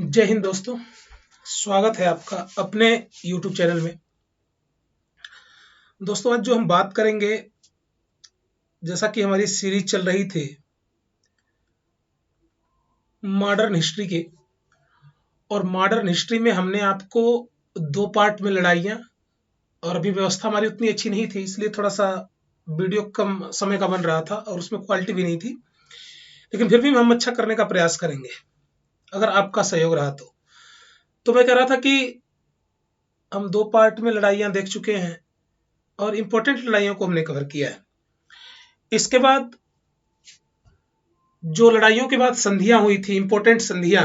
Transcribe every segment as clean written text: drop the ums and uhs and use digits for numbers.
जय हिंद दोस्तों। स्वागत है आपका अपने YouTube चैनल में। दोस्तों आज जो हम बात करेंगे, जैसा कि हमारी सीरीज चल रही थी मॉडर्न हिस्ट्री की, और मॉडर्न हिस्ट्री में हमने आपको दो पार्ट में लड़ाइयाँ, और अभी व्यवस्था हमारी उतनी अच्छी नहीं थी इसलिए थोड़ा सा वीडियो कम समय का बन रहा था और उसमें क्वालिटी भी नहीं थी, लेकिन फिर भी हम अच्छा करने का प्रयास करेंगे अगर आपका सहयोग रहा तो मैं कह रहा था कि हम दो पार्ट में लड़ाइयाँ देख चुके हैं और इम्पोर्टेंट लड़ाइयों को हमने कवर किया है। इसके बाद जो लड़ाइयों के बाद संधियां हुई थी, इंपॉर्टेंट संधियां,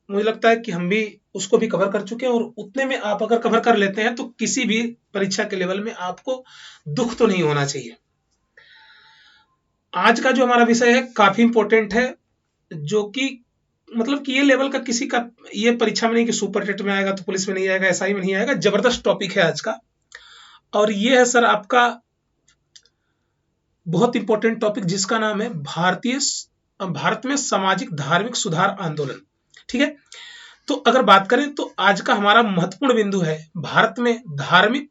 मुझे लगता है कि हम भी उसको भी कवर कर चुके हैं, और उतने में आप अगर कवर कर लेते हैं तो किसी भी परीक्षा के लेवल में आपको दुख तो नहीं होना चाहिए। आज का जो हमारा विषय है काफी इंपॉर्टेंट है, जो कि मतलब कि ये लेवल का किसी का ये परीक्षा में नहीं कि सुपर टेट में आएगा तो पुलिस में नहीं आएगा, एसआई में नहीं आएगा। जबरदस्त टॉपिक है आज का, और ये है सर आपका बहुत इंपॉर्टेंट टॉपिक, जिसका नाम है भारत में सामाजिक धार्मिक सुधार आंदोलन। ठीक है, तो अगर बात करें तो आज का हमारा महत्वपूर्ण बिंदु है भारत में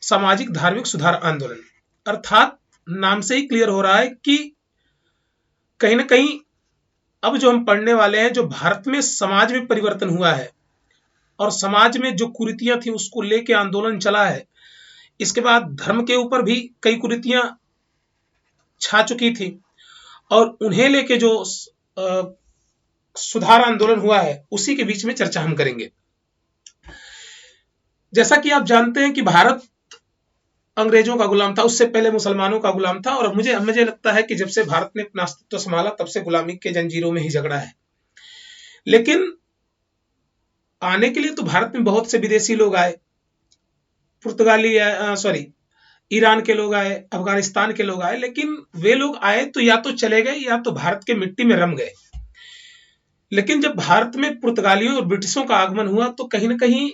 सामाजिक धार्मिक सुधार आंदोलन। अर्थात नाम से ही क्लियर हो रहा है कि कहीं ना कहीं अब जो हम पढ़ने वाले हैं, जो भारत में समाज में परिवर्तन हुआ है और समाज में जो कुरीतियां थी उसको लेके आंदोलन चला है। इसके बाद धर्म के ऊपर भी कई कुरीतियां छा चुकी थी, और उन्हें लेके जो सुधार आंदोलन हुआ है उसी के बीच में चर्चा हम करेंगे। जैसा कि आप जानते हैं कि भारत अंग्रेजों का गुलाम था, उससे पहले मुसलमानों का गुलाम था, और मुझे लगता है कि जब से भारत ने अपना अस्तित्व संभाला तब से गुलामी के जंजीरों में ही झगड़ा है। लेकिन आने के लिए तो भारत में बहुत से विदेशी लोग आए, ईरान के लोग आए, अफगानिस्तान के लोग आए, लेकिन वे लोग आए तो या तो चले गए या तो भारत के मिट्टी में रम गए। लेकिन जब भारत में पुर्तगालियों और ब्रिटिशों का आगमन हुआ तो कहीं ना कहीं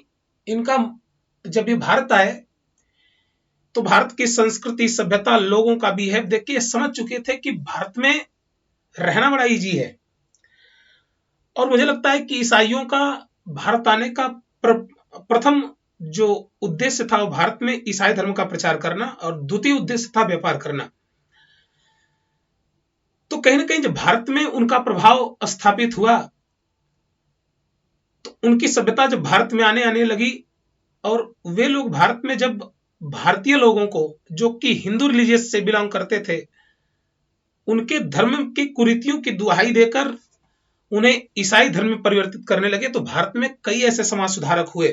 इनका, जब ये भारत आए तो भारत की संस्कृति, सभ्यता, लोगों का बिहेव देख के समझ चुके थे कि भारत में रहना बड़ा इजी है। और मुझे लगता है कि ईसाइयों का भारत आने का प्रथम जो उद्देश्य था वो भारत में ईसाई धर्म का प्रचार करना, और द्वितीय उद्देश्य था व्यापार करना। तो कहीं ना कहीं जब भारत में उनका प्रभाव स्थापित हुआ तो उनकी सभ्यता जब भारत में आने लगी, और वे लोग भारत में जब भारतीय लोगों को, जो कि हिंदू रिलीजियस से बिलोंग करते थे, उनके धर्म की कुरीतियों की दुहाई देकर उन्हें ईसाई धर्म में परिवर्तित करने लगे, तो भारत में कई ऐसे समाज सुधारक हुए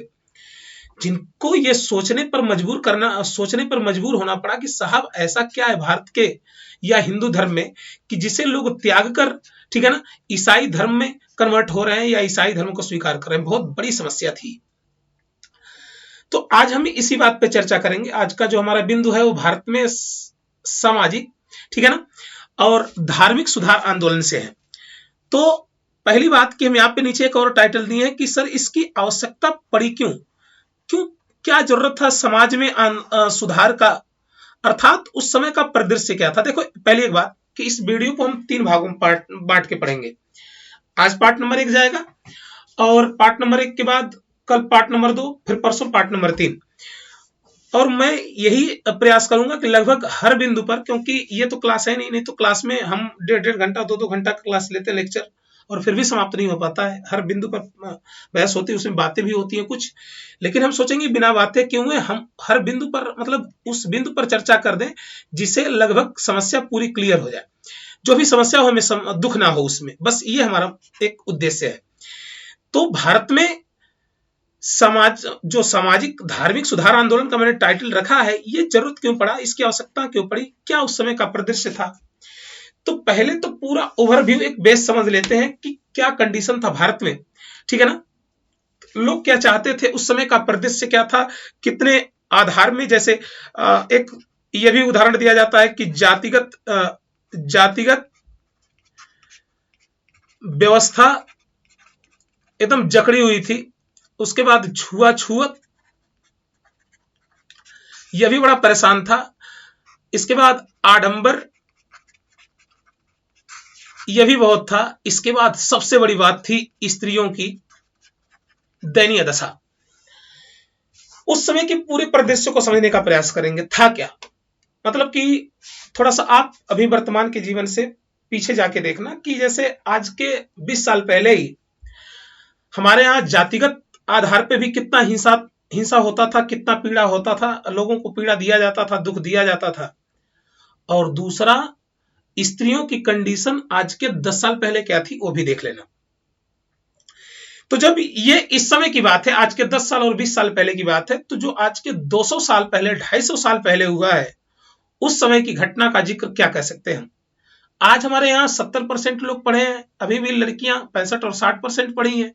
जिनको ये सोचने पर मजबूर होना पड़ा कि साहब ऐसा क्या है भारत के या हिंदू धर्म में कि जिसे लोग त्याग कर, ठीक है ना, ईसाई धर्म में कन्वर्ट हो रहे हैं या ईसाई धर्म को स्वीकार कर रहे हैं। बहुत बड़ी समस्या थी। तो आज हम इसी बात पे चर्चा करेंगे। आज का जो हमारा बिंदु है वो भारत में सामाजिक, ठीक है ना, और धार्मिक सुधार आंदोलन से है। तो पहली बात कि हम यहाँ पे नीचे एक और टाइटल दिए हैं कि सर इसकी आवश्यकता पड़ी क्यों, क्या जरूरत था समाज में सुधार का, अर्थात उस समय का परिदृश्य क्या था। देखो पहली एक बात कि इस वीडियो को हम 3 भागों में बांट के पढ़ेंगे। आज पार्ट नंबर 1 जाएगा, और पार्ट नंबर 1 के बाद कल पार्ट नंबर 2, फिर परसों पार्ट नंबर 3। और मैं यही प्रयास करूंगा कि लगभग हर बिंदु पर, क्योंकि ये तो क्लास है नहीं तो क्लास में हम 1.5 घंटा 2 घंटा क्लास लेते हैं, लेक्चर, और फिर भी समाप्त नहीं हो पाता है। हर बिंदु पर बहस होती है, उसमें बातें भी होती हैं कुछ, लेकिन हम सोचेंगे बिना बातें क्यों है, हम हर बिंदु पर मतलब उस बिंदु पर चर्चा कर दें जिसे लगभग समस्या पूरी क्लियर हो जाए। जो भी समस्या हो हमें दुख ना हो उसमें, बस ये हमारा एक उद्देश्य है। तो भारत में सामाजिक धार्मिक सुधार आंदोलन का मैंने टाइटल रखा है, ये जरूरत क्यों पड़ा, इसकी आवश्यकता क्यों पड़ी, क्या उस समय का परिदृश्य था। तो पहले तो पूरा ओवरव्यू, एक बेस समझ लेते हैं कि क्या कंडीशन था भारत में, ठीक है ना, लोग क्या चाहते थे, उस समय का परिदृश्य क्या था, कितने आधार में, जैसे एक ये भी उदाहरण दिया जाता है कि जातिगत व्यवस्था एकदम जकड़ी हुई थी, उसके बाद छुआछूत, यह भी बड़ा परेशान था। इसके बाद आडंबर, यह भी बहुत था। इसके बाद सबसे बड़ी बात थी स्त्रियों की दयनीय दशा। उस समय के पूरे परिदृश्य को समझने का प्रयास करेंगे। था क्या, मतलब कि थोड़ा सा आप अभी वर्तमान के जीवन से पीछे जाके देखना कि जैसे आज के 20 साल पहले ही हमारे यहाँ जातिगत आधार पे भी कितना हिंसा हिंसा होता था, कितना पीड़ा होता था, लोगों को पीड़ा दिया जाता था, दुख दिया जाता था। और दूसरा, स्त्रियों की कंडीशन आज के 10 साल पहले क्या थी वो भी देख लेना। तो जब ये इस समय की बात है, आज के 10 साल और 20 साल पहले की बात है, तो जो आज के 200 साल पहले, 250 साल पहले हुआ है, उस समय की घटना का जिक्र क्या कह सकते हैं हम। आज हमारे यहाँ 70% लोग पढ़े हैं, अभी भी लड़कियां 65 और 60% पढ़ी हैं,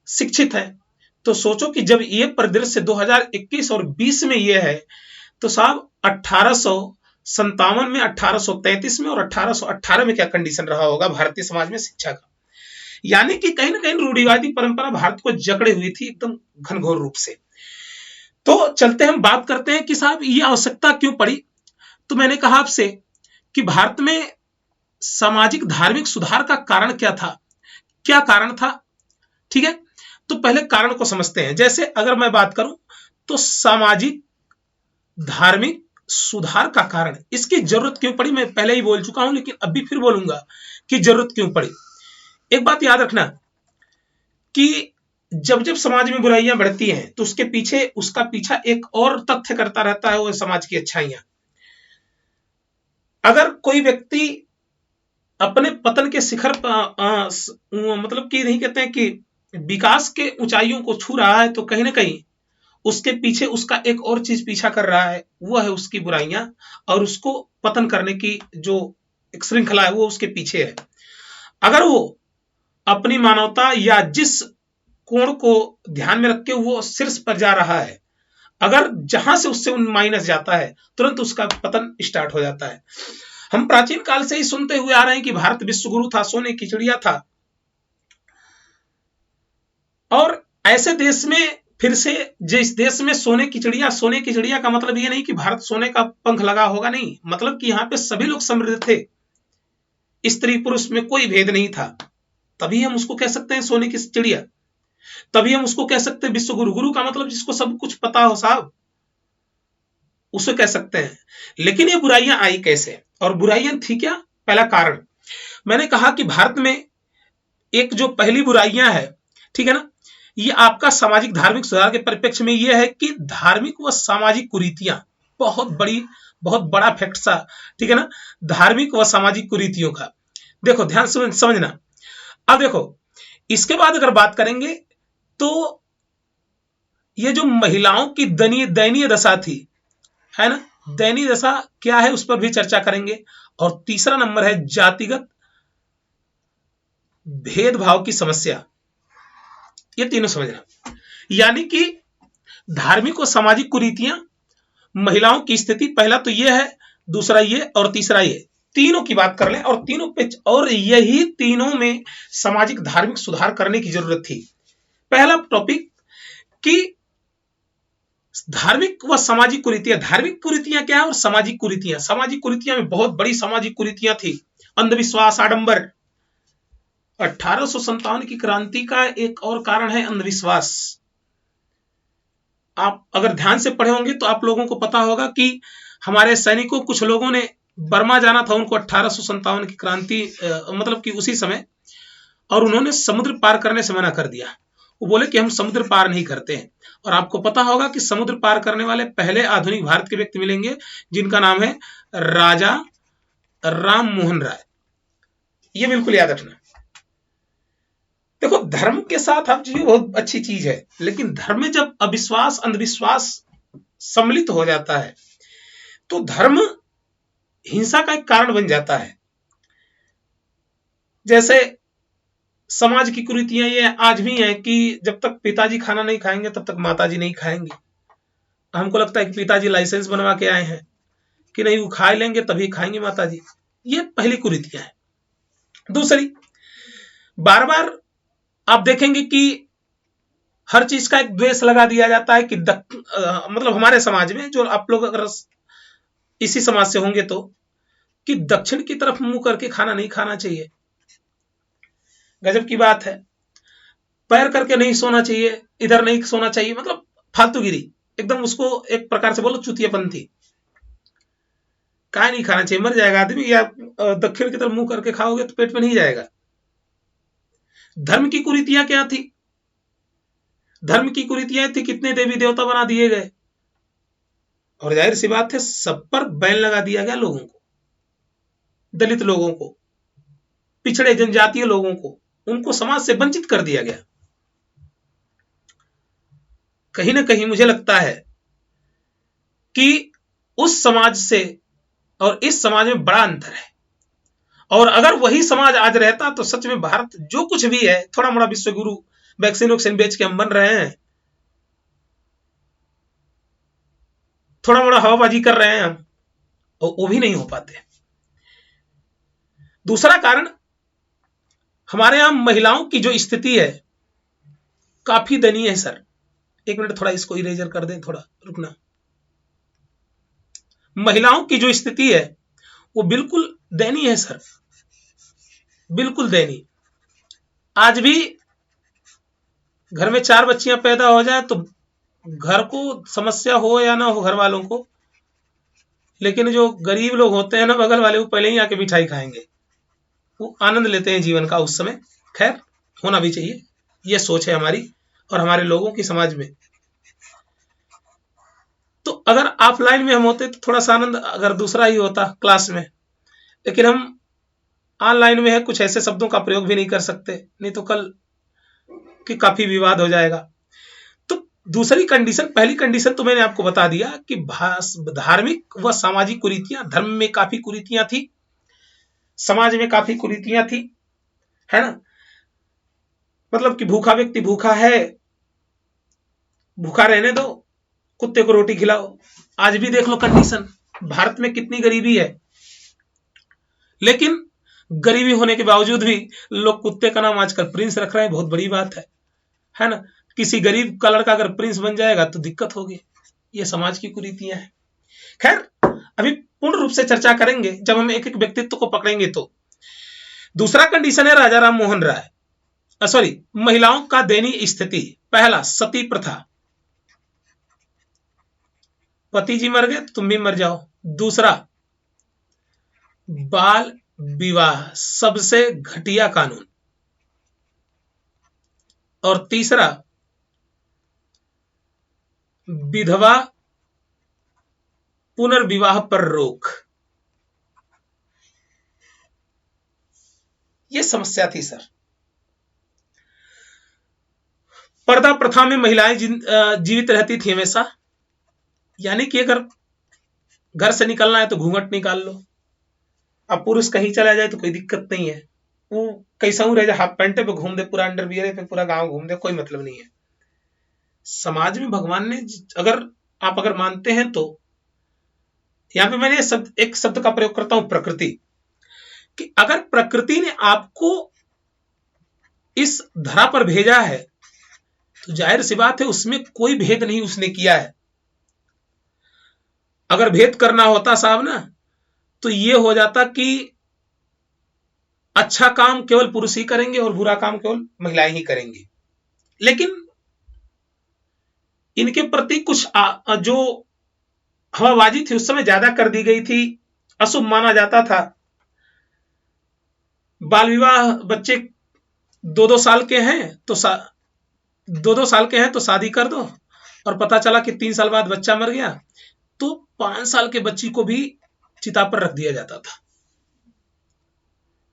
शिक्षित है। तो सोचो कि जब ये परिदृश्य 2021 और 20 में ये है, तो साहब 1857 में, 1833 में और 1818 में क्या कंडीशन रहा होगा भारतीय समाज में शिक्षा का। यानी कि कहीं ना कहीं रूढ़िवादी परंपरा भारत को जकड़े हुई थी एकदम घनघोर रूप से। तो चलते हम बात करते हैं कि साहब ये आवश्यकता क्यों पड़ी। तो मैंने कहा आपसे कि भारत में सामाजिक धार्मिक सुधार का कारण क्या था, क्या कारण था, ठीक है। तो पहले कारण को समझते हैं। जैसे अगर मैं बात करूं तो सामाजिक धार्मिक सुधार का कारण, इसकी जरूरत क्यों पड़ी, मैं पहले ही बोल चुका हूं लेकिन अभी फिर बोलूंगा कि जरूरत क्यों पड़ी। एक बात याद रखना कि जब जब समाज में बुराइयां बढ़ती हैं तो उसके पीछे, उसका पीछा एक और तथ्य करता रहता है, वो समाज की अच्छाइयां। अगर कोई व्यक्ति अपने पतन के शिखर पर मतलब कि नहीं कहते हैं कि विकास के ऊंचाइयों को छू रहा है, तो कहीं ना कहीं उसके पीछे उसका एक और चीज पीछा कर रहा है, वो है उसकी बुराइयां, और उसको पतन करने की जो एक श्रृंखला है वो उसके पीछे है। अगर वो अपनी मानवता या जिस कोण को ध्यान में रख के वो शीर्ष पर जा रहा है, अगर जहां से उससे माइनस जाता है तुरंत उसका पतन स्टार्ट हो जाता है। हम प्राचीन काल से ही सुनते हुए आ रहे हैं कि भारत विश्वगुरु था, सोने की चिड़िया था। और ऐसे देश में फिर से, जिस देश में सोने की चिड़िया का मतलब ये नहीं कि भारत सोने का पंख लगा होगा, नहीं, मतलब कि यहाँ पे सभी लोग समृद्ध थे, स्त्री पुरुष में कोई भेद नहीं था। तभी हम उसको कह सकते हैं सोने की चिड़िया, तभी हम उसको कह सकते हैं विश्वगुरु। गुरु का मतलब जिसको सब कुछ पता हो साहब, उसे कह सकते हैं। लेकिन ये बुराइयां आई कैसे, और बुराइयां थी क्या। पहला कारण मैंने कहा कि भारत में एक जो पहली बुराइयां है, ठीक है ना, ये आपका सामाजिक धार्मिक सुधार के परिप्रेक्ष्य में ये है कि धार्मिक व सामाजिक कुरीतियां, बहुत बड़ा फैक्ट सा, ठीक है ना, धार्मिक व सामाजिक कुरीतियों का। देखो ध्यान से समझना। अब देखो इसके बाद अगर बात करेंगे तो ये जो महिलाओं की दयनीय दशा थी, है ना, दयनीय दशा क्या है उस पर भी चर्चा करेंगे। और तीसरा नंबर है जातिगत भेदभाव की समस्या। ये तीनों समझना, यानी कि धार्मिक और सामाजिक कुरीतियां, महिलाओं की स्थिति, पहला तो ये है, दूसरा ये और तीसरा ये, तीनों की बात कर लें। और तीनों पे, और यही तीनों में सामाजिक धार्मिक सुधार करने की जरूरत थी। पहला टॉपिक कि धार्मिक व सामाजिक कुरीतियां। धार्मिक कुरीतियां क्या है और सामाजिक कुरीतियां। सामाजिक कुरीतियां में बहुत बड़ी सामाजिक कुरीतियां थी, अंधविश्वास, आडंबर। 1857 की क्रांति का एक और कारण है अंधविश्वास। आप अगर ध्यान से पढ़े होंगे तो आप लोगों को पता होगा कि हमारे सैनिकों, कुछ लोगों ने बर्मा जाना था उनको 1857 की क्रांति मतलब कि उसी समय, और उन्होंने समुद्र पार करने से मना कर दिया। वो बोले कि हम समुद्र पार नहीं करते हैं। और आपको पता होगा कि समुद्र पार करने वाले पहले आधुनिक भारत के व्यक्ति मिलेंगे जिनका नाम है राजा राम मोहन राय। ये बिल्कुल याद रखना। देखो धर्म के साथ आप जी बहुत अच्छी चीज है, लेकिन धर्म में जब अविश्वास, अंधविश्वास सम्मिलित हो जाता है तो धर्म हिंसा का एक कारण बन जाता है। जैसे समाज की कुरीतियां ये आज भी हैं कि जब तक पिताजी खाना नहीं खाएंगे तब तक माताजी नहीं खाएंगी। हमको लगता है कि पिताजी लाइसेंस बनवा के आए हैं कि नहीं, वो खा लेंगे तभी खाएंगे माताजी। ये पहली कुरीतियां हैं। दूसरी, बार बार आप देखेंगे कि हर चीज का एक द्वेष लगा दिया जाता है कि मतलब हमारे समाज में, जो आप लोग अगर इसी समाज से होंगे तो, कि दक्षिण की तरफ मुंह करके खाना नहीं खाना चाहिए। गजब की बात है। पैर करके नहीं सोना चाहिए, इधर नहीं सोना चाहिए, मतलब फालतूगिरी एकदम, उसको एक प्रकार से बोलो चुतियापंथी। काय नहीं खाना चाहिए, मर जाएगा आदमी। या दक्षिण की तरफ मुंह करके खाओगे तो पेट में नहीं जाएगा। धर्म की कुरीतियां क्या थी? धर्म की कुरीतियां थी, कितने देवी देवता बना दिए गए, और जाहिर सी बात है सब पर बैन लगा दिया गया। लोगों को, दलित लोगों को, पिछड़े जनजातीय लोगों को, उनको समाज से वंचित कर दिया गया। कहीं ना कहीं मुझे लगता है कि उस समाज से और इस समाज में बड़ा अंतर है। और अगर वही समाज आज रहता तो सच में भारत जो कुछ भी है, थोड़ा मोड़ा विश्वगुरु वैक्सीन वैक्सीन बेच के हम बन रहे हैं, थोड़ा मोड़ा हवाबाजी कर रहे हैं हम, और वो भी नहीं हो पाते। दूसरा कारण, हमारे यहां महिलाओं की जो स्थिति है काफी दयनीय है सर। एक मिनट, थोड़ा इसको इरेजर कर दें, थोड़ा रुकना। महिलाओं की जो स्थिति है वो बिल्कुल दयनीय है सर, बिल्कुल दयनीय। आज भी घर में 4 बच्चियां पैदा हो जाए तो घर को समस्या हो या ना हो घर वालों को, लेकिन जो गरीब लोग होते हैं ना बगल वाले, वो पहले ही आके मिठाई खाएंगे, वो आनंद लेते हैं जीवन का उस समय। खैर, होना भी चाहिए, ये सोच है हमारी और हमारे लोगों की समाज में। तो अगर ऑफलाइन में हम होते तो थोड़ा सा आनंद अगर दूसरा ही होता क्लास में, लेकिन हम ऑनलाइन में है, कुछ ऐसे शब्दों का प्रयोग भी नहीं कर सकते, नहीं तो कल कि काफी विवाद हो जाएगा। तो दूसरी कंडीशन, पहली कंडीशन तो मैंने आपको बता दिया कि धार्मिक व सामाजिक कुरीतियां, धर्म में काफी कुरीतियां थी, समाज में काफी कुरीतियां थी, है ना। मतलब कि भूखा व्यक्ति भूखा है, भूखा रहने दो, कुत्ते को रोटी खिलाओ। आज भी देख लो कंडीशन, भारत में कितनी गरीबी है, लेकिन गरीबी होने के बावजूद भी लोग कुत्ते का नाम आजकल प्रिंस रख रहे हैं। बहुत बड़ी बात है ना। किसी गरीब का लड़का अगर प्रिंस बन जाएगा तो दिक्कत होगी। ये समाज की कुरीतियां हैं। खैर, अभी पूर्ण रूप से चर्चा करेंगे जब हम एक एक व्यक्तित्व को पकड़ेंगे। तो दूसरा कंडीशन है राजा राम मोहन राय, महिलाओं का दयनीय स्थिति। पहला, सती प्रथा, पति जी मर गए तो तुम भी मर जाओ। दूसरा, बाल विवाह, सबसे घटिया कानून। और तीसरा, विधवा पुनर्विवाह पर रोक। यह समस्या थी सर। पर्दा प्रथा में महिलाएं जीवित रहती थी हमेशा, यानी कि अगर घर से निकलना है तो घूंघट निकाल लो। अब पुरुष कहीं चला जाए तो कोई दिक्कत नहीं है, वो कैसा रह जाए, हाफ पैंटे पे घूम दे, पूरा अंडरवियर पे पूरा गांव घूम दे, कोई मतलब नहीं है। समाज में भगवान ने, अगर आप मानते हैं तो, यहां पे मैंने एक शब्द का प्रयोग करता हूं, प्रकृति, कि अगर प्रकृति ने आपको इस धरा पर भेजा है तो जाहिर सी बात है उसमें कोई भेद नहीं उसने किया है। अगर भेद करना होता साहब ना, तो ये हो जाता कि अच्छा काम केवल पुरुष ही करेंगे और बुरा काम केवल महिलाएं ही करेंगी। लेकिन इनके प्रति कुछ जो हवाबाजी थी उस समय ज्यादा कर दी गई थी, अशुभ माना जाता था। बाल विवाह, बच्चे 2-2 साल के हैं तो 2-2 साल के हैं तो शादी कर दो, और पता चला कि 3 साल बाद बच्चा मर गया तो 5 साल के बच्ची को भी चिता पर रख दिया जाता था।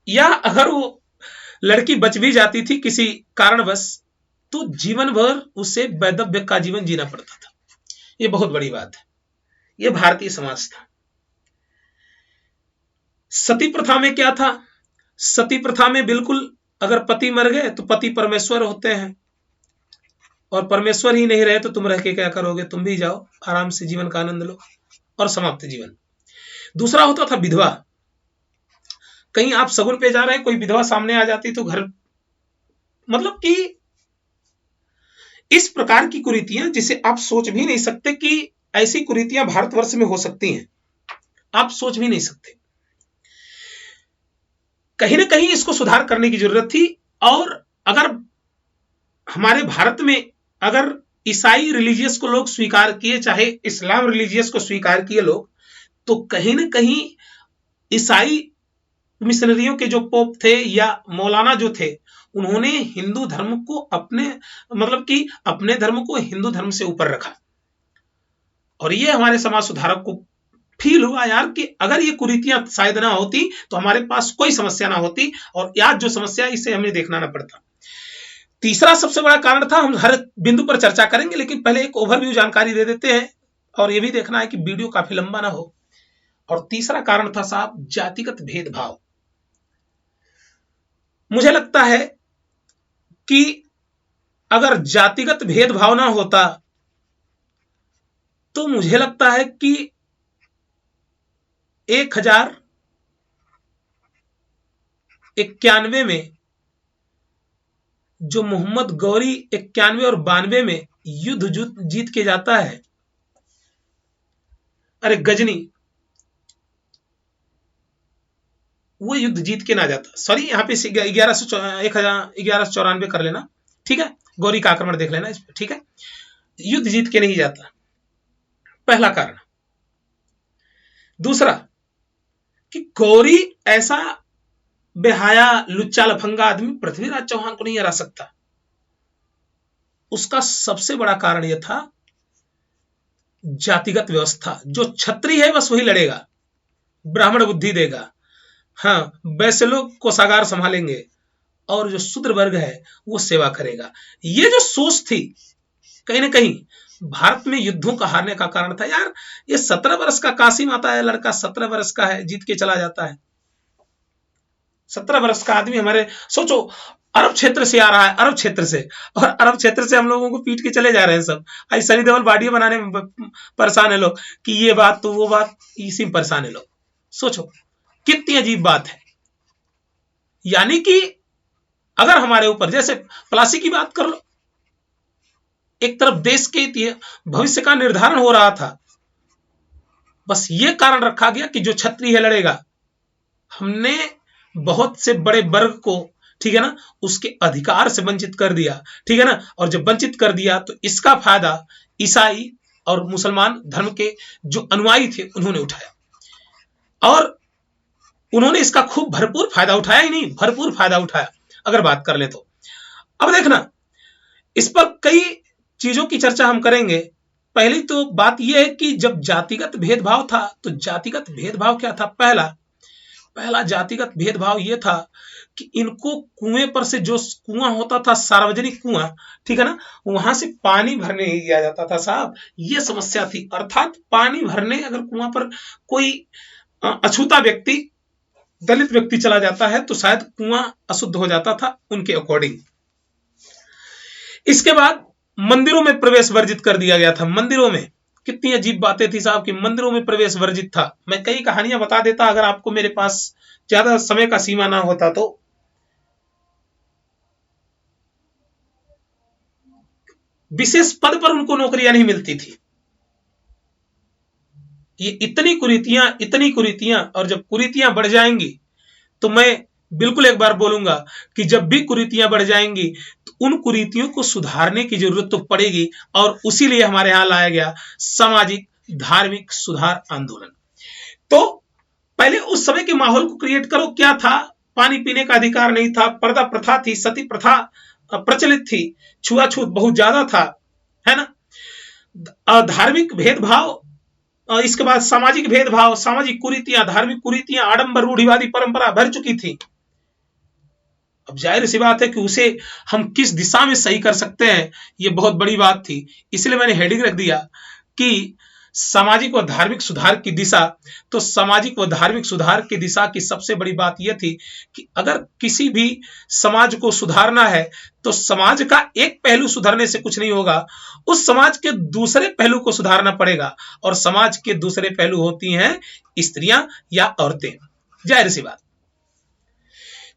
या अगर वो लड़की बच भी जाती थी किसी कारणवश तो जीवन भर उसे वैधव्य का जीवन जीना पड़ता था। ये बहुत बड़ी बात है, ये भारतीय समाज था। सती प्रथा में क्या था? सती प्रथा में बिल्कुल, अगर पति मर गए तो पति परमेश्वर होते हैं, और परमेश्वर ही नहीं रहे तो तुम रह के क्या करोगे, तुम भी जाओ आराम से जीवन का आनंद लो और समाप्त जीवन। दूसरा होता था विधवा। कहीं आप सगुन पे जा रहे हैं, कोई विधवा सामने आ जाती तो घर, मतलब कि इस प्रकार की कुरीतियां जिसे आप सोच भी नहीं सकते कि ऐसी कुरीतियां भारतवर्ष में हो सकती हैं, आप सोच भी नहीं सकते। कहीं ना कहीं इसको सुधार करने की जरूरत थी। और अगर हमारे भारत में अगर ईसाई रिलीजियस को लोग स्वीकार किए, चाहे इस्लाम रिलीजियस को स्वीकार किए लोग, तो कहीं ना कहीं ईसाई मिशनरियों के जो पोप थे या मौलाना जो थे, उन्होंने हिंदू धर्म को अपने मतलब कि अपने धर्म को हिंदू धर्म से ऊपर रखा। और ये हमारे समाज सुधारक को फील हुआ यार कि अगर ये कुरीतियां शायद ना होती तो हमारे पास कोई समस्या ना होती, और आज जो समस्या है इसे हमें देखना ना पड़ता। तीसरा सबसे बड़ा कारण था, हम हर बिंदु पर चर्चा करेंगे लेकिन पहले एक ओवरव्यू जानकारी दे देते हैं, और ये भी देखना है कि वीडियो काफी लंबा ना हो। और तीसरा कारण था साहब जातिगत भेदभाव। मुझे लगता है कि अगर जातिगत भेदभाव ना होता तो मुझे लगता है कि 1091 में जो मोहम्मद गौरी 91 और 92 में युद्ध जीत के जाता है, अरे गजनी, वो युद्ध जीत के ना जाता, सॉरी यहां पे 1194 कर लेना, ठीक है, गौरी का आक्रमण देख लेना इस पर, ठीक है, युद्ध जीत के नहीं जाता, पहला कारण। दूसरा कि गौरी ऐसा बेहाया लुच्चा लफंगा आदमी पृथ्वीराज चौहान को नहीं हरा सकता। उसका सबसे बड़ा कारण यह था जातिगत व्यवस्था। जो क्षत्रिय है बस वही लड़ेगा, ब्राह्मण बुद्धि देगा, हाँ वैसे लोग कोषागार संभालेंगे, और जो शूद्र वर्ग है वो सेवा करेगा। ये जो सोच थी कहीं ना कहीं भारत में युद्धों का हारने का कारण था। यार ये 17 वर्ष का कासिम आता है लड़का, 17 वर्ष का है, जीत के चला जाता है। 17 वर्ष का आदमी, हमारे सोचो अरब क्षेत्र से आ रहा है, अरब क्षेत्र से, और अरब क्षेत्र से हम लोगों को पीट के चले जा रहे हैं सब। आज सनी देओल वीडियो बनाने में परेशान है लोग कि ये बात तो वो बात, इसी में परेशान है लोग। सोचो कितनी अजीब बात है। यानी कि अगर हमारे ऊपर, जैसे प्लासी की बात कर लो, एक तरफ देश के भविष्य का निर्धारण हो रहा था, बस ये कारण रखा गया कि जो क्षत्रिय है लड़ेगा। हमने बहुत से बड़े वर्ग को, ठीक है ना, उसके अधिकार से वंचित कर दिया, ठीक है ना, और जब वंचित कर दिया तो इसका फायदा ईसाई और मुसलमान धर्म के जो अनुयायी थे उन्होंने उठाया, और उन्होंने इसका खूब भरपूर फायदा उठाया, ही नहीं भरपूर फायदा उठाया अगर बात कर ले तो। अब देखना, इस पर कई चीजों की चर्चा हम करेंगे। पहली तो बात यह है कि जब जातिगत भेदभाव था तो जातिगत भेदभाव क्या था। पहला जातिगत भेदभाव यह था कि इनको कुएं पर से, जो कुआं होता था सार्वजनिक कुआं, ठीक है ना, वहां से पानी भरने नहीं दिया जाता था साहब। यह समस्या थी। अर्थात पानी भरने अगर कुआं पर कोई अछूता व्यक्ति, दलित व्यक्ति चला जाता है तो शायद कुआं अशुद्ध हो जाता था उनके अकॉर्डिंग। इसके बाद मंदिरों में प्रवेश वर्जित कर दिया गया था। मंदिरों में कितनी अजीब बातें थी साहब कि मंदिरों में प्रवेश वर्जित था। मैं कई कहानियां बता देता अगर आपको मेरे पास ज्यादा समय का सीमा ना होता तो। विशेष पद पर उनको नौकरियां नहीं मिलती थी। ये इतनी कुरीतियां, और जब कुरीतियां बढ़ जाएंगी तो मैं बिल्कुल एक बार बोलूंगा कि जब भी कुरीतियां बढ़ जाएंगी तो उन कुरीतियों को सुधारने की जरूरत तो पड़ेगी, और उसी लिए हमारे यहां लाया गया सामाजिक धार्मिक सुधार आंदोलन। तो पहले उस समय के माहौल को क्रिएट करो। क्या था? पानी पीने का अधिकार नहीं था, पर्दा प्रथा थी, सती प्रथा प्रचलित थी, छुआछूत बहुत ज्यादा था, है ना, धार्मिक भेदभाव, इसके बाद सामाजिक भेदभाव, सामाजिक कुरीतियां, धार्मिक कुरीतियां, आडंबर रूढ़िवादी परंपरा भर चुकी थी। अब जाहिर सी बात है कि उसे हम किस दिशा में सही कर सकते हैं, यह बहुत बड़ी बात थी। इसलिए मैंने हेडिंग रख दिया कि सामाजिक व धार्मिक सुधार की दिशा। तो सामाजिक व धार्मिक सुधार की दिशा की सबसे बड़ी बात यह थी कि अगर किसी भी समाज को सुधारना है तो समाज का एक पहलू सुधारने से कुछ नहीं होगा, उस समाज के दूसरे पहलू को सुधारना पड़ेगा, और समाज के दूसरे पहलू होती हैं स्त्रियां या औरतें। जाहिर सी बात।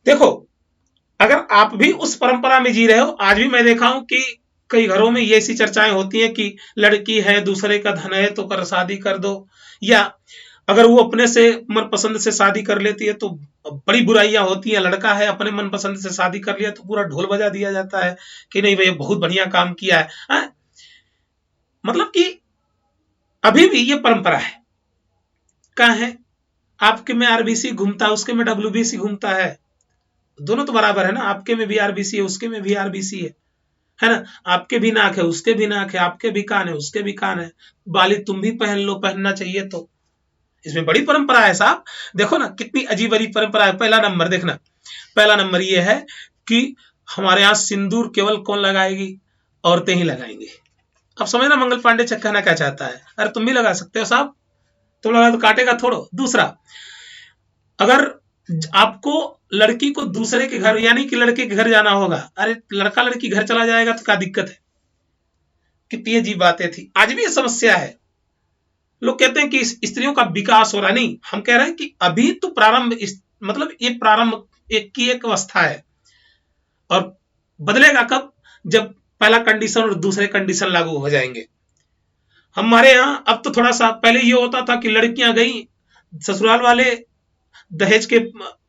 देखो, अगर आप भी उस परंपरा में जी रहे हो, आज भी मैं देखा हूं कि कई घरों में ये ऐसी चर्चाएं होती हैं कि लड़की है, दूसरे का धन है तो कर शादी कर दो, या अगर वो अपने से मनपसंद से शादी कर लेती है तो बड़ी बुराइयां होती हैं। लड़का है अपने मनपसंद से शादी कर लिया तो पूरा ढोल बजा दिया जाता है कि नहीं भैया बहुत बढ़िया काम किया है, हाँ? मतलब कि अभी भी ये परंपरा है। कहाँ है? आपके में आरबीसी घूमता है, उसके में डब्ल्यूबीसी घूमता है, दोनों तो बराबर है ना। आपके में भी आरबीसी है, उसके में भी आरबीसी है ना। आपके भी नाक है, उसके भी नाक है, आपके भी कान है, उसके भी कान है, बाली तुम भी पहन लो, पहनना चाहिए तो। इसमें बड़ी परंपरा है साहब। देखो ना कितनी अजीब अजीब परंपरा है। पहला नंबर देखना, पहला नंबर ये है कि हमारे यहाँ सिंदूर केवल कौन लगाएगी? औरतें ही लगाएंगी। अब समझना मंगल पांडे कहना क्या चाहता है। अरे तुम भी लगा सकते हो साहब, तुम लगा तो काटेगा थोड़ो। दूसरा, अगर आपको लड़की को दूसरे के घर यानी कि लड़के के घर जाना होगा, अरे लड़का लड़की घर चला जाएगा तो क्या दिक्कत है? कितनी अजीब बातें थी। आज भी ये समस्या है। लोग कहते हैं कि स्त्रियों का विकास हो रहा, नहीं, हम कह रहे हैं कि अभी तो प्रारंभ, मतलब ये प्रारंभ एक अवस्था है और बदलेगा कब? जब पहला कंडीशन और दूसरे कंडीशन लागू हो जाएंगे। हमारे यहाँ अब तो थोड़ा सा, पहले ये होता था कि लड़कियां गई, ससुराल वाले दहेज के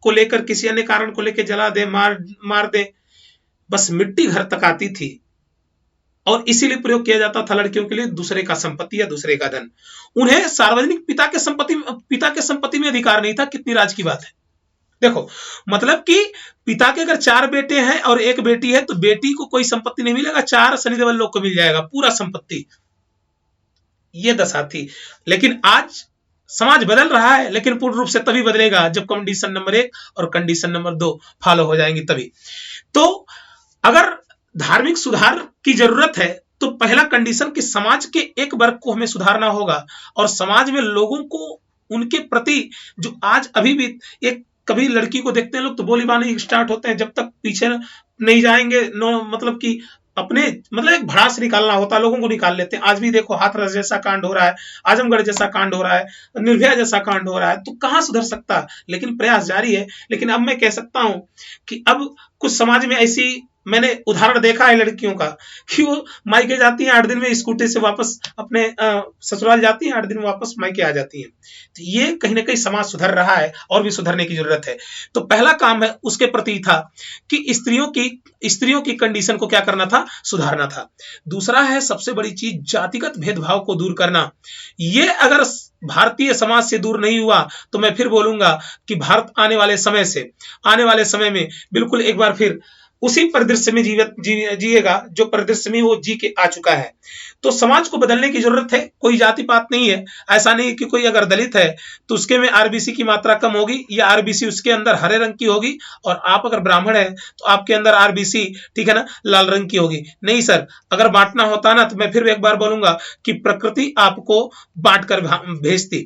को लेकर किसी अन्य कारण को लेकर जला दे, मार दे, बस मिट्टी घर तक आती थी। और इसीलिए प्रयोग किया जाता था लड़कियों के लिए दूसरे का संपत्ति या दूसरे का धन। उन्हें सार्वजनिक पिता के संपत्ति में अधिकार नहीं था। कितनी राज की बात है। देखो, मतलब कि पिता के अगर 4 बेटे हैं और 1 बेटी है तो बेटी को कोई संपत्ति नहीं मिलेगा, 4 शनिदेव लोग को मिल जाएगा पूरा संपत्ति। ये दशा थी। लेकिन आज समाज बदल रहा है, लेकिन पूर्ण रूप से तभी बदलेगा जब कंडीशन नंबर 1 और कंडीशन नंबर 2 फॉलो हो जाएंगी तभी। तो अगर धार्मिक सुधार की जरूरत है तो पहला कंडीशन कि समाज के एक वर्ग को हमें सुधारना होगा और समाज में लोगों को उनके प्रति जो आज अभी भी एक, कभी लड़की को देखते हैं लोग तो बोली बानी स्टार्ट होते हैं, जब तक पीछे नहीं जाएंगे मतलब कि अपने मतलब एक भड़ास निकालना होता है, लोगों को निकाल लेते हैं। आज भी देखो हाथरस जैसा कांड हो रहा है, आजमगढ़ जैसा कांड हो रहा है, निर्भया जैसा कांड हो रहा है, तो कहां सुधर सकता? लेकिन प्रयास जारी है। लेकिन अब मैं कह सकता हूं कि अब कुछ समाज में ऐसी मैंने उदाहरण देखा है लड़कियों का कि वो मायके जाती हैं 8 दिन में स्कूटी से वापस अपने ससुराल जाती हैं, 8 दिन में वापस मायके आ जाती हैं। तो ये कहीं ना कहीं समाज सुधर रहा है और भी सुधरने की जरूरत है। तो पहला काम है उसके प्रति था कि स्त्रियों की कंडीशन को क्या करना था? सुधारना था। दूसरा है सबसे बड़ी चीज जातिगत भेदभाव को दूर करना। ये अगर भारतीय समाज से दूर नहीं हुआ तो मैं फिर बोलूंगा कि भारत आने वाले समय में बिल्कुल एक बार फिर उसी परिदृश्य में जिएगा जो परिदृश्य में वो जी के आ चुका है। तो समाज को बदलने की जरूरत है। कोई जाति पात नहीं है। ऐसा नहीं कि कोई अगर दलित है तो उसके में आरबीसी की मात्रा कम होगी या आरबीसी उसके अंदर हरे रंग की होगी, और आप अगर ब्राह्मण है तो आपके अंदर आरबीसी, ठीक है ना, लाल रंग की होगी। नहीं सर, अगर बांटना होता ना तो मैं फिर एक बार बोलूंगा कि प्रकृति आपको बांट कर भेजती।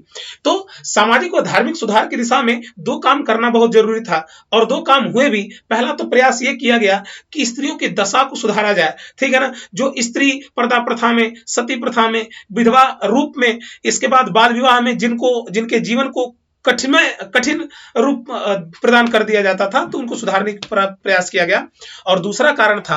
तो सामाजिक और धार्मिक सुधार की दिशा में 2 काम करना बहुत जरूरी था और 2 काम हुए भी। पहला तो प्रयास ये किया गया कि स्त्रियों की दशा को सुधारा जाए, ठीक है ना। जो स्त्री पर्दा प्रथा में, सती प्रथा में, विधवा रूप में, इसके बाद बाल विवाह में जिनके जीवन को कठिन रूप प्रदान कर दिया जाता था, तो उनको सुधारने का प्रयास किया गया। और दूसरा कारण था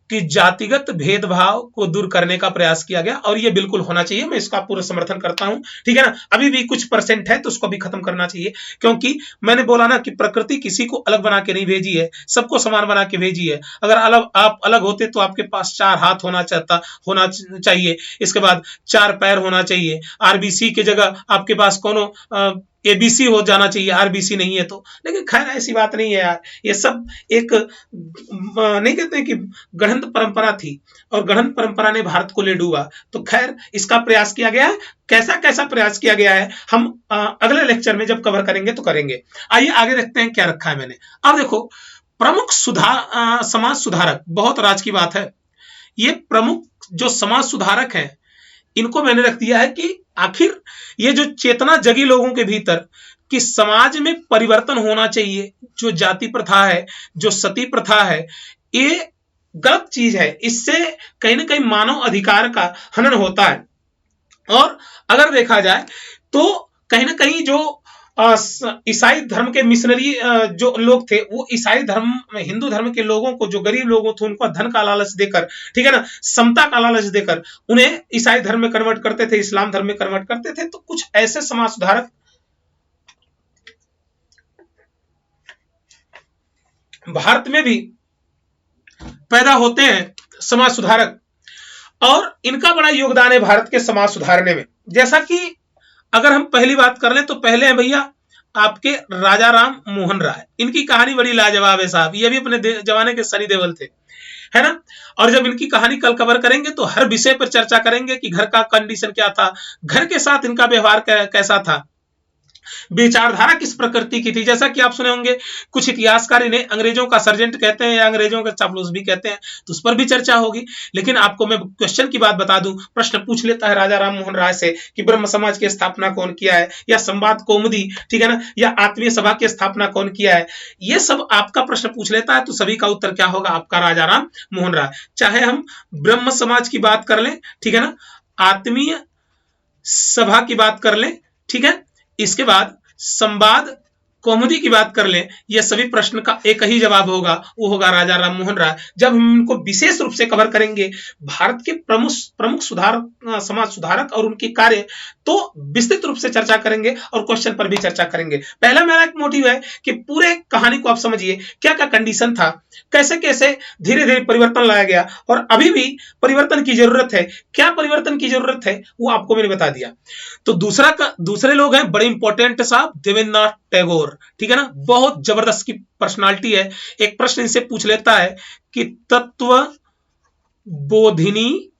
कि जातिगत भेदभाव को दूर करने का प्रयास किया गया, और ये बिल्कुल होना चाहिए। मैं इसका पूरा समर्थन करता हूं, ठीक है ना। अभी भी कुछ % है तो उसको भी खत्म करना चाहिए, क्योंकि मैंने बोला ना कि प्रकृति किसी को अलग बना के नहीं भेजी है, सबको समान बना के भेजी है। अगर आप अलग होते तो आपके पास 4 हाथ होना चाहिए, इसके बाद 4 पैर होना चाहिए, आरबीसी की जगह आपके पास कोनो एबीसी हो जाना चाहिए, आरबीसी नहीं है तो। लेकिन खैर ऐसी बात नहीं है यार, ये सब एक नहीं कहते कि गढ़ंत परंपरा थी और गढ़ंत परंपरा ने भारत को ले डूबा। तो खैर इसका प्रयास किया गया है। कैसा प्रयास किया गया है हम अगले लेक्चर में जब कवर करेंगे तो करेंगे। आइए आगे देखते हैं क्या रखा है मैंने। अब देखो, प्रमुख समाज सुधारक, बहुत राज की बात है। ये प्रमुख जो समाज सुधारक हैं इनको मैंने रख दिया है कि आखिर ये जो चेतना जगी लोगों के भीतर कि समाज में परिवर्तन होना चाहिए, जो जाति प्रथा है, जो सती प्रथा है, ये गलत चीज है। इससे कहीं ना कहीं मानव अधिकार का हनन होता है। और अगर देखा जाए तो कहीं ना कहीं जो ईसाई धर्म के मिशनरी जो लोग थे, वो ईसाई धर्म, हिंदू धर्म के लोगों को, जो गरीब लोगों थे, उनको धन का लालच देकर, ठीक है ना, समता का लालच देकर उन्हें ईसाई धर्म में कन्वर्ट करते थे, इस्लाम धर्म में कन्वर्ट करते थे। तो कुछ ऐसे समाज सुधारक भारत में भी पैदा होते हैं समाज सुधारक, और इनका बड़ा योगदान है भारत के समाज सुधारने में। जैसा कि अगर हम पहली बात कर लें तो पहले हैं भैया आपके राजा राम मोहन राय। इनकी कहानी बड़ी लाजवाब है साहब, ये भी अपने जमाने के सनी देओल थे, है ना। और जब इनकी कहानी कल कवर करेंगे तो हर विषय पर चर्चा करेंगे कि घर का कंडीशन क्या था, घर के साथ इनका व्यवहार कैसा था, विचारधारा किस प्रकृति की थी। जैसा कि आप सुने होंगे कुछ इतिहासकार इन्हें अंग्रेजों का सर्जेंट कहते हैं या अंग्रेजों का चापलूस भी कहते हैं, तो उस पर भी चर्चा होगी। लेकिन आपको मैं क्वेश्चन की बात बता दूं, प्रश्न पूछ लेता है राजा राम मोहन राय से कि ब्रह्म समाज की स्थापना कौन किया है, या संवाद कौमुदी, ठीक है ना, या आत्मीय सभा की स्थापना कौन किया है, ये सब आपका प्रश्न पूछ लेता है, तो सभी का उत्तर क्या होगा, आपका राजा राम मोहन राय। चाहे हम ब्रह्म समाज की बात कर लें, ठीक है ना, आत्मीय सभा की बात कर लें, ठीक है, इसके बाद संवाद कौमुदी की बात कर लें, यह सभी प्रश्न का एक ही जवाब होगा, वो होगा राजा राम मोहन राय। जब हम इनको विशेष रूप से कवर करेंगे भारत के प्रमुख समाज सुधारक और उनके कार्य, तो विस्तृत रूप से चर्चा करेंगे और क्वेश्चन पर भी चर्चा करेंगे। पहला मेरा एक मोटिव है कि पूरे कहानी को आप समझिए, क्या क्या कंडीशन था, कैसे कैसे धीरे धीरे परिवर्तन लाया गया, और अभी भी परिवर्तन की जरूरत है। क्या परिवर्तन की जरूरत है वो आपको मैंने बता दिया। तो दूसरे लोग हैं बड़े इंपॉर्टेंट साहब, देवेंद्रनाथ टैगोर, ठीक है ना, बहुत जबरदस्त की पर्सनालिटी है। एक प्रश्न इनसे पूछ लेता है कि तत्व बोधिनी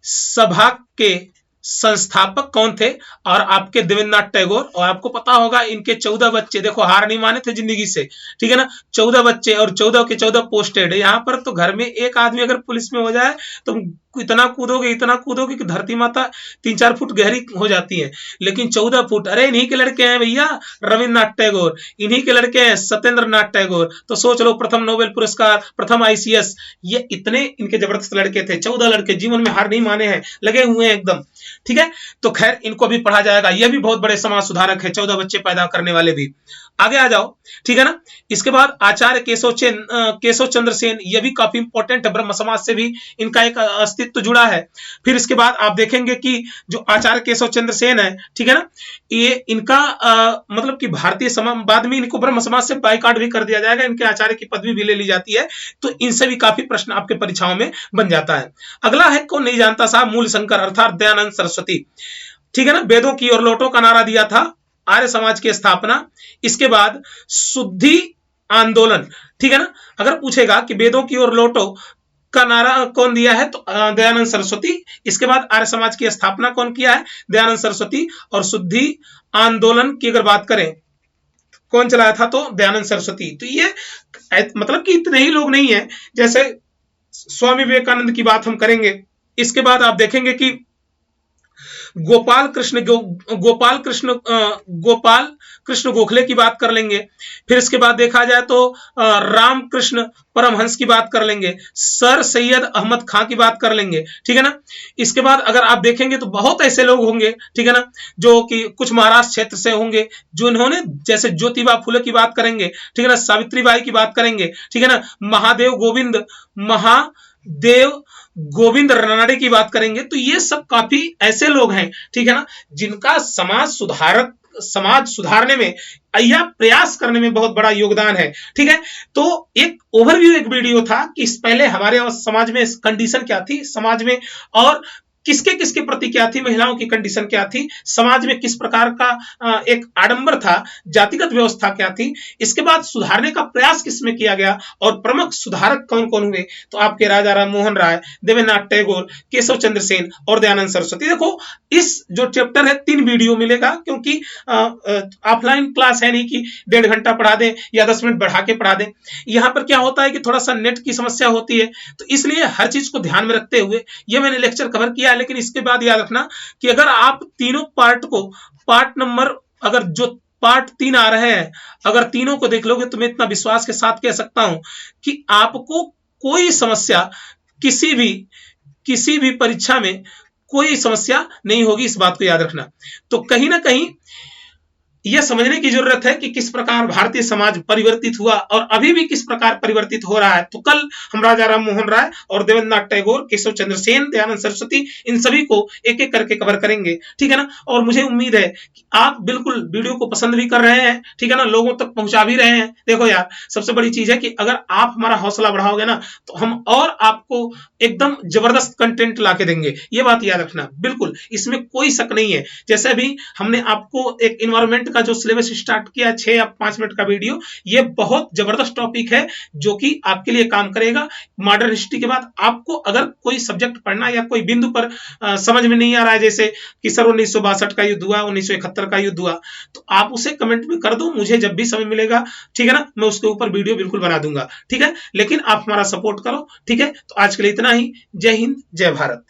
सभा के संस्थापक कौन थे, और आपके देवेंद्रनाथ टैगोर। और आपको पता होगा इनके 14 बच्चे, देखो हार नहीं माने थे जिंदगी से, ठीक है ना, 14 बच्चे और 14 के 14 पोस्टेड। यहां पर तो घर में एक आदमी अगर पुलिस में हो जाए तो इतना कूदोगे कि धरती माता 3-4 फुट गहरी हो जाती है, लेकिन 14 फुट, अरे इन्हीं के लड़के हैं भैया रविन्द्रनाथ टैगोर, इन्हीं के लड़के हैं सत्येंद्रनाथ टैगोर। तो सोच लो, प्रथम नोबेल पुरस्कार, प्रथम ICS, ये इतने इनके जबरदस्त लड़के थे। 14 लड़के, जीवन में हार नहीं माने हैं, लगे हुए हैं एकदम, ठीक है। तो खैर इनको भी पढ़ा जाएगा, ये भी बहुत बड़े समाज सुधारक है, 14 बच्चे पैदा करने वाले भी। आगे आ जाओ, ठीक है ना। इसके बाद आचार्य केशव चंद्र सेन, ये भी काफी इंपॉर्टेंट है, ब्रह्म समाज से भी इनका एक अस्तित्व जुड़ा है। फिर इसके बाद आप देखेंगे कि जो आचार्य केशव चंद्र सेन है, ठीक है ना, ये इनका मतलब कि भारतीय समाज, बाद में इनको ब्रह्म समाज से बाइकआउट भी कर दिया जाएगा, इनके आचार्य की पदवी भी ले ली जाती है। तो इनसे भी काफी प्रश्न आपके परीक्षाओं में बन जाता है। अगला है, कौन नहीं जानता साहब, मूल शंकर अर्थात दयानंद सरस्वती, ठीक है ना, वेदों की और लौटों का नारा दिया था, आर्य समाज की स्थापना। इसके बाद शुद्धि आंदोलन, ठीक है ना, अगर पूछेगा कि वेदों की ओर लौटो का नारा कौन दिया है, तो दयानंद सरस्वती। इसके बाद आर्य समाज की स्थापना कौन किया है, दयानंद सरस्वती। और शुद्धि आंदोलन की अगर बात करें कौन चलाया था, तो दयानंद सरस्वती। तो ये मतलब कि इतने ही लोग नहीं है, जैसे स्वामी विवेकानंद की बात हम करेंगे। इसके बाद आप देखेंगे कि गोपाल कृष्ण गोखले की बात कर लेंगे। फिर इसके बाद देखा जाए तो रामकृष्ण परमहंस की बात कर लेंगे, सर सैयद अहमद खां की बात कर लेंगे, ठीक है ना। इसके बाद अगर आप देखेंगे तो बहुत ऐसे लोग होंगे, ठीक है ना, जो कि कुछ महाराष्ट्र क्षेत्र से होंगे, जो इन्होंने, जैसे ज्योतिबा फुले की बात करेंगे, ठीक है ना, सावित्रीबाई की बात करेंगे, ठीक है ना, महादेव गोविंद रानडे की बात करेंगे। तो ये सब काफी ऐसे लोग हैं, ठीक है ना, जिनका समाज सुधारने में या प्रयास करने में बहुत बड़ा योगदान है, ठीक है। तो एक ओवरव्यू, एक वीडियो था कि इस पहले हमारे समाज में कंडीशन क्या थी समाज में, और किसके किसके प्रति क्या थी, महिलाओं की कंडीशन क्या थी, समाज में किस प्रकार का एक आडंबर था, जातिगत व्यवस्था क्या थी। इसके बाद सुधारने का प्रयास किसमें किया गया और प्रमुख सुधारक कौन कौन हुए, तो आपके राजा राम मोहन राय, देवेंद्रनाथ टैगोर, केशव चंद्र सेन और दयानंद सरस्वती। देखो इस जो चैप्टर है 3 वीडियो मिलेगा, क्योंकि ऑफलाइन क्लास है नहीं कि 1.5 घंटा पढ़ा दें या 10 मिनट बढ़ा के पढ़ा दें। यहां पर क्या होता है कि थोड़ा सा नेट की समस्या होती है, तो इसलिए हर चीज को ध्यान में रखते हुए ये मैंने लेक्चर कवर किया। लेकिन इसके बाद याद रखना कि अगर आप तीनों पार्ट को, पार्ट नंबर, अगर जो पार्ट 3 आ रहे हैं, अगर तीनों को देख लोगे तो मैं इतना विश्वास के साथ कह सकता हूं कि आपको कोई समस्या, किसी भी परीक्षा में कोई समस्या नहीं होगी। इस बात को याद रखना। तो कहीं ना कहीं यह समझने की जरूरत है कि किस प्रकार भारतीय समाज परिवर्तित हुआ और अभी भी किस प्रकार परिवर्तित हो रहा है। तो कल हम राजा राम मोहन राय और देवेंद्रनाथ टैगोर, केशव चंद्र सेन, दयानंद सरस्वती, इन सभी को एक एक करके कवर करेंगे, ठीक है ना। और मुझे उम्मीद है कि आप बिल्कुल वीडियो को पसंद भी कर रहे हैं, ठीक है ना, लोगों तक पहुंचा भी रहे हैं। देखो यार, सबसे बड़ी चीज है कि अगर आप हमारा हौसला बढ़ाओगे ना तो हम और आपको एकदम जबरदस्त कंटेंट ला के देंगे, ये बात याद रखना, बिल्कुल इसमें कोई शक नहीं है। जैसे भी हमने आपको एक इन्वायरमेंट का जो सिलेबस स्टार्ट किया 6 या 5 मिनट का वीडियो, ये बहुत जबरदस्त टॉपिक है जो कि आपके लिए काम करेगा। मॉडर्न हिस्ट्री के बाद आपको अगर कोई सब्जेक्ट पढ़ना या कोई बिंदु पर समझ में नहीं आ रहा है, जैसे कि सर 1962 का युद्ध हुआ, 1971 का युद्ध हुआ, तो आप उसे कमेंट में कर दो, मुझे जब भी समय मिलेगा, ठीक है ना, मैं उसके ऊपर वीडियो बिल्कुल बना दूंगा, ठीक है। लेकिन आप हमारा सपोर्ट करो, ठीक है। तो आज के लिए इतना ही। जय हिंद, जय भारत।